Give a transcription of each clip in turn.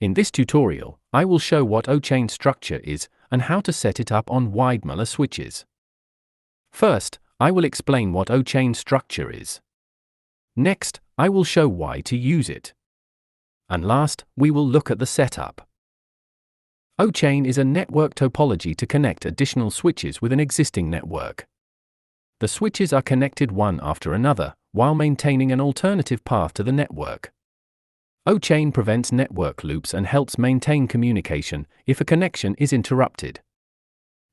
In this tutorial, I will show what O-chain structure is and how to set it up on Weidmüller switches. First, I will explain what O-chain structure is. Next, I will show why to use it. And last, we will look at the setup. O-chain is a network topology to connect additional switches with an existing network. The switches are connected one after another, while maintaining an alternative path to the network. O-chain prevents network loops and helps maintain communication if a connection is interrupted.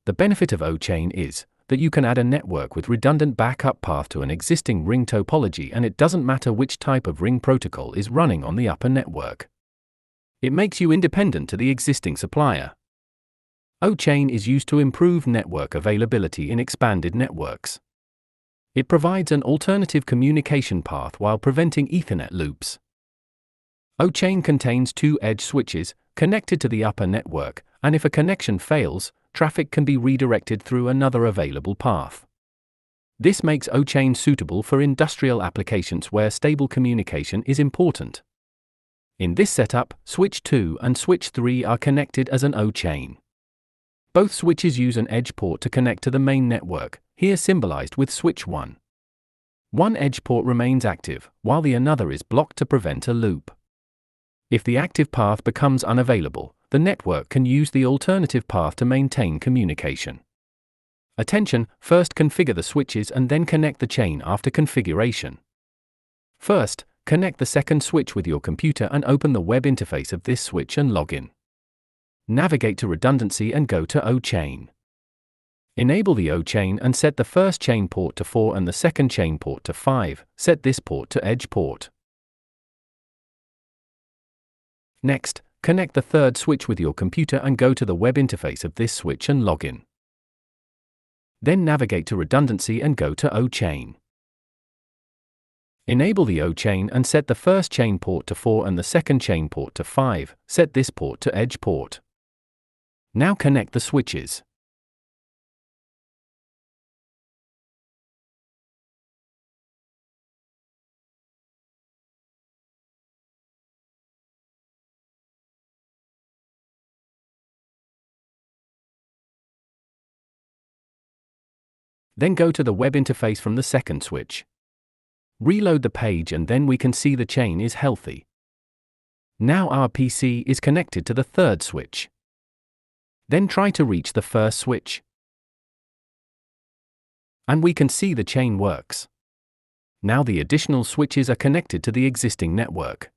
The benefit of O-chain is that you can add a network with redundant backup path to an existing ring topology, and it doesn't matter which type of ring protocol is running on the upper network. It makes you independent to the existing supplier. O-chain is used to improve network availability in expanded networks. It provides an alternative communication path while preventing Ethernet loops. O-chain contains two edge switches connected to the upper network, and if a connection fails, traffic can be redirected through another available path. This makes O-chain suitable for industrial applications where stable communication is important. In this setup, switch 2 and switch 3 are connected as an O-chain. Both switches use an edge port to connect to the main network, here symbolized with switch 1. One edge port remains active, while the another is blocked to prevent a loop. If the active path becomes unavailable, the network can use the alternative path to maintain communication. Attention, first configure the switches and then connect the chain after configuration. First, connect the second switch with your computer and open the web interface of this switch and log in. Navigate to redundancy and go to O-chain. Enable the O-chain and set the first chain port to 4 and the second chain port to 5, set this port to edge port. Next, connect the third switch with your computer and go to the web interface of this switch and log in. Then navigate to redundancy and go to O-chain. Enable the O-chain and set the first chain port to 4 and the second chain port to 5, set this port to edge port. Now connect the switches. Then go to the web interface from the second switch. Reload the page and then we can see the chain is healthy. Now our PC is connected to the third switch. Then try to reach the first switch. And we can see the chain works. Now the additional switches are connected to the existing network.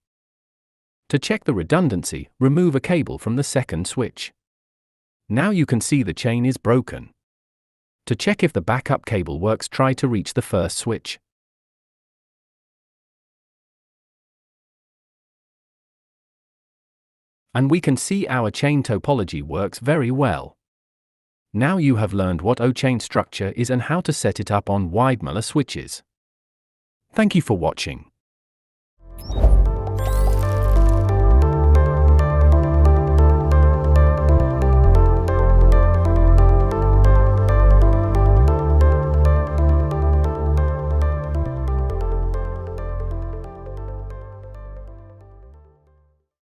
To check the redundancy, remove a cable from the second switch. Now you can see the chain is broken. To check if the backup cable works, try to reach the first switch. And we can see our chain topology works very well. Now you have learned what O-chain structure is and how to set it up on Weidmüller switches. Thank you for watching.